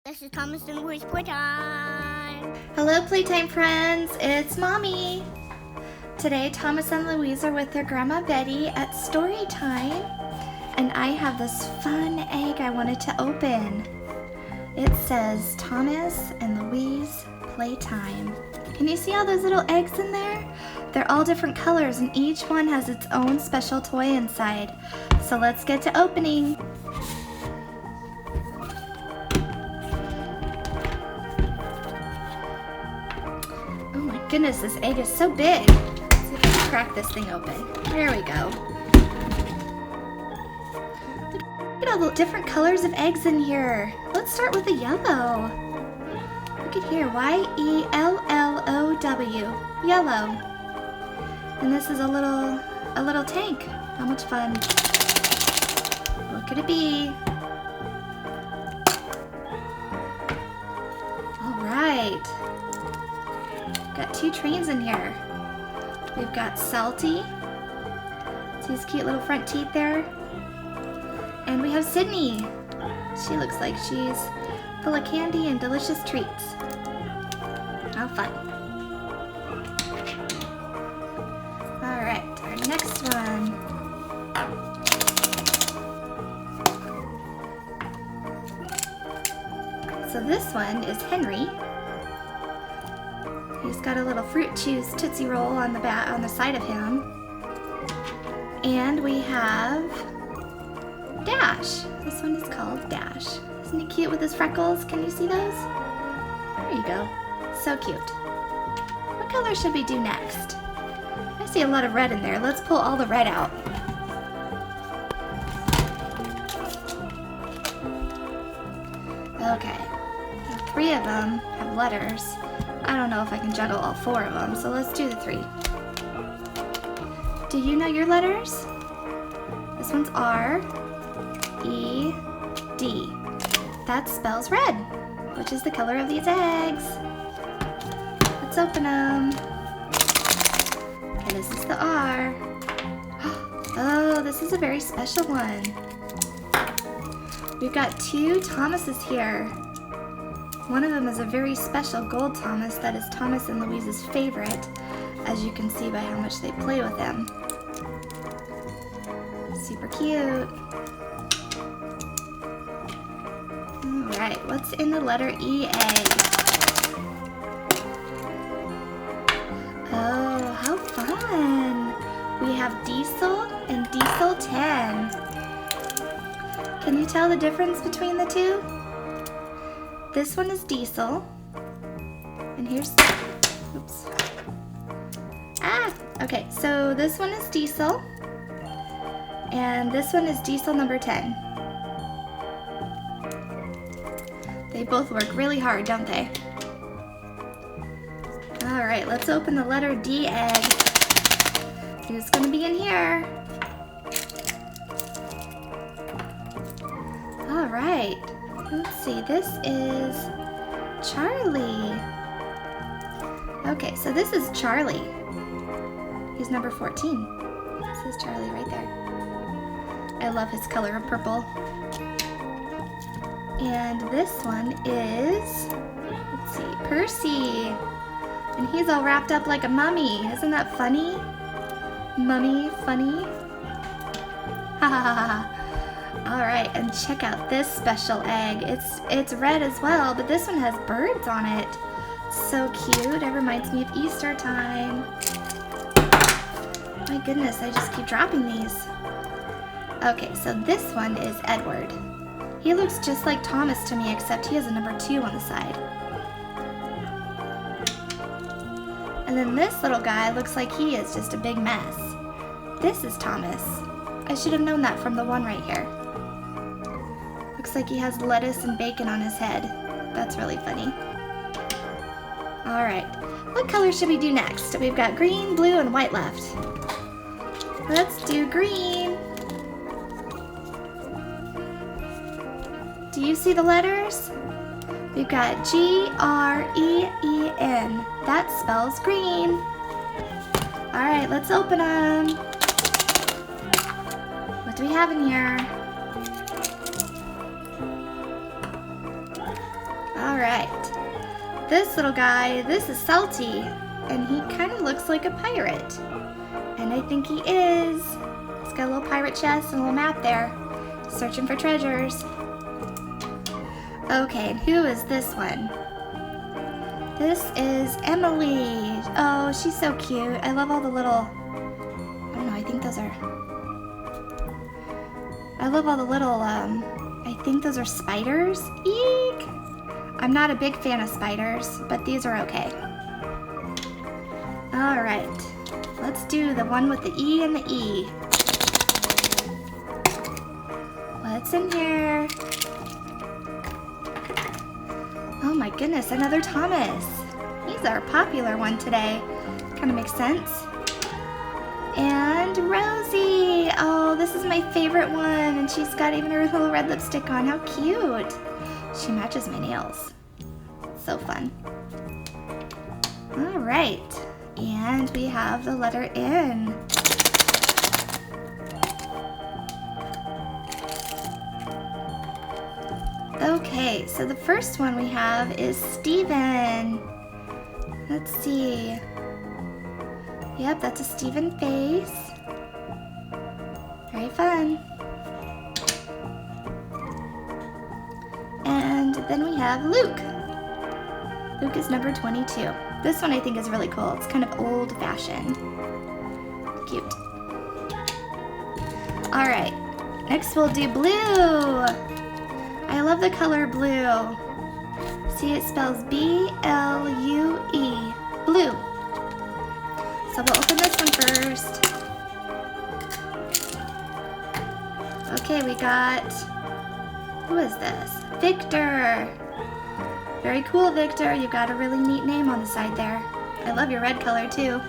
This is Thomas and Louise Playtime. Hello, Playtime Friends. It's Mommy. Today, Thomas and Louise are with their Grandma Betty at story time, and I have this fun egg I wanted to open. It says Thomas and Louise Playtime. Can you see all those little eggs in there? They're all different colors, and each one has its own special toy inside. So let's get to opening. Goodness, this egg is so big. Let's see if I can crack this thing open. There we go. Look at all the different colors of eggs in here. Let's start with the yellow. Look at here, Y-E-L-L-O-W, yellow. And this is a little tank. How much fun. What could it be? All right. Got two trains in here. We've got Salty. See his cute little front teeth there? And we have Sydney. She looks like she's full of candy and delicious treats. How fun. Alright, our next one. So this one is Henry. He's got a little Fruit Chews Tootsie Roll on the side of him. And we have Dash. This one is called Dash. Isn't he cute with his freckles? Can you see those? There you go. So cute. What color should we do next? I see a lot of red in there. Let's pull all the red out. Okay. Now 3 of them have letters. I don't know if I can juggle all 4 of them, so let's do the 3. Do you know your letters? This one's R, E, D. That spells red, which is the color of these eggs. Let's open them. Okay, this is the R. Oh, this is a very special one. We've got 2 Thomases here. One of them is a very special gold Thomas that is Thomas and Louise's favorite, as you can see by how much they play with him. Super cute. Alright, what's in the letter E egg? Oh, how fun! We have Diesel and Diesel 10. Can you tell the difference between the two? This one is Diesel, and here's, oops. Okay, so this one is Diesel, and this one is Diesel number 10. They both work really hard, don't they? All right, let's open the letter D egg. Who's gonna be in here? All right. Let's see, this is Charlie. Okay, so this is Charlie. He's number 14. This is Charlie right there. I love his color of purple. And this one is, let's see, Percy. And he's all wrapped up like a mummy. Isn't that funny? Mummy funny. Ha ha ha ha. Alright, and check out this special egg. It's red as well, but this one has birds on it. So cute. It reminds me of Easter time. My goodness, I just keep dropping these. Okay, so this one is Edward. He looks just like Thomas to me, except he has a number 2 on the side. And then this little guy looks like he is just a big mess. This is Thomas. I should have known that from the one right here. Looks like he has lettuce and bacon on his head. That's really funny. Alright, what color should we do next? We've got green, blue, and white left. Let's do green. Do you see the letters? We've got G-R-E-E-N. That spells green. Alright, let's open them. What do we have in here? Alright. This little guy, this is Salty, and he kind of looks like a pirate. And I think he is. He's got a little pirate chest and a little map there. Searching for treasures. Okay, and who is this one? This is Emily. Oh, she's so cute. I love all the little, I don't know, I think those are, I love all the little, I think those are spiders. Eek! I'm not a big fan of spiders, but these are okay. Alright, let's do the one with the E and the E. What's in here? Oh my goodness, another Thomas. He's our popular one today. Kind of makes sense. And Rosie. Oh, this is my favorite one. And she's got even her little red lipstick on. How cute. She matches my nails. So fun. All right. And we have the letter N. Okay, so the first one we have is Steven. Let's see. Yep, that's a Steven face. Very fun. And then we have Luke. Luke is number 22. This one I think is really cool. It's kind of old-fashioned. Cute. All right, next we'll do blue. I love the color blue. See, it spells B-L-U-E. Blue. So we'll open this one first. Okay, we got, who is this? Victor. Very cool, Victor. You've got a really neat name on the side there. I love your red color too.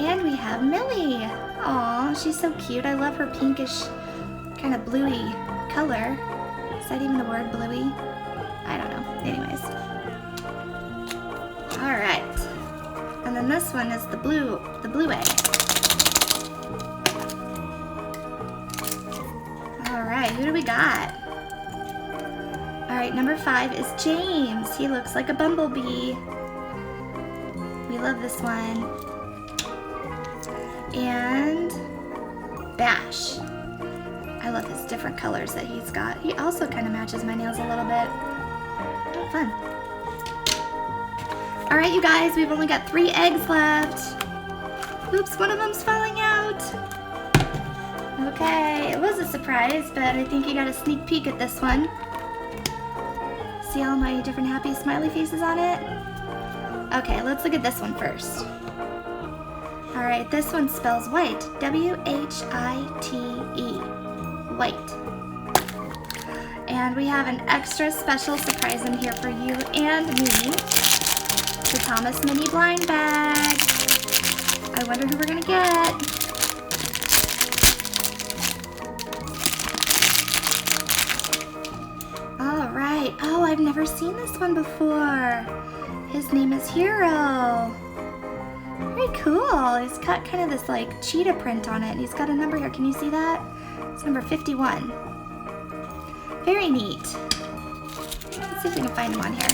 And we have Millie. Aw, she's so cute. I love her pinkish, kind of bluey color. Is that even a word, bluey? I don't know. Anyways. Alright. And then this one is the blue egg. Alright, who do we got? Alright, number 5 is James. He looks like a bumblebee. We love this one. And Bash. I love his different colors that he's got. He also kind of matches my nails a little bit. Oh, fun. All right, you guys, we've only got 3 eggs left. Oops, one of them's falling out. Okay, it was a surprise, but I think you got a sneak peek at this one. See all my different happy smiley faces on it? Okay, let's look at this one first. All right, this one spells white. W-H-I-T-E. White. And we have an extra special surprise in here for you and me. The Thomas Mini Blind Bag. I wonder who we're gonna get. All right. Oh, I've never seen this one before. His name is Hero. Very cool. He's got kind of this like cheetah print on it. And he's got a number here. Can you see that? It's number 51. Very neat. Let's see if we can find him on here.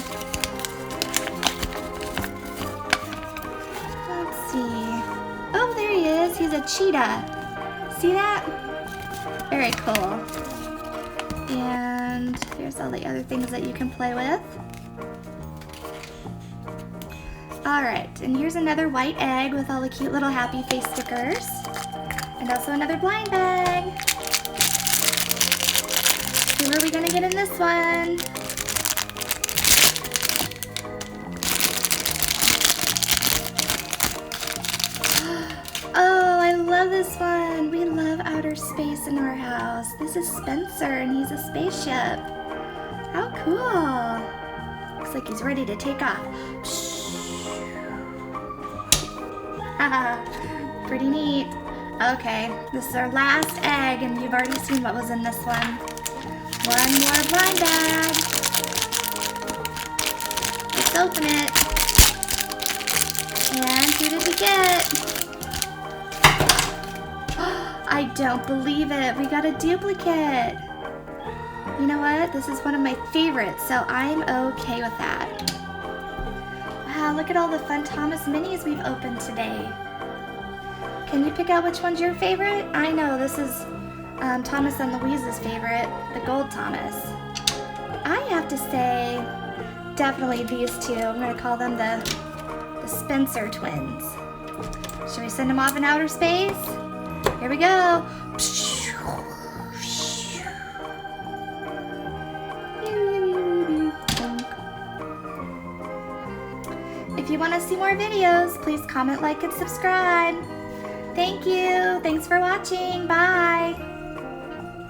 Let's see. Oh, there he is. He's a cheetah. See that? Very cool. And here's all the other things that you can play with. Alright, and here's another white egg with all the cute little happy face stickers. And also another blind bag. Who are we gonna get in this one? Oh, I love this one. We love outer space in our house. This is Spencer and he's a spaceship. How cool. Looks like he's ready to take off. Haha, pretty neat. Okay, this is our last egg and you've already seen what was in this one. One more blind bag. Let's open it. And who did we get? I don't believe it. We got a duplicate. You know what? This is one of my favorites, so I'm okay with that. Wow, look at all the fun Thomas minis we've opened today. Can you pick out which one's your favorite? I know this is Thomas and Louise's favorite, the gold Thomas. I have to say, definitely these two. I'm going to call them the Spencer twins. Should we send them off in outer space? Here we go. If you want to see more videos, please comment, like, and subscribe. Thank you. Thanks for watching. Bye.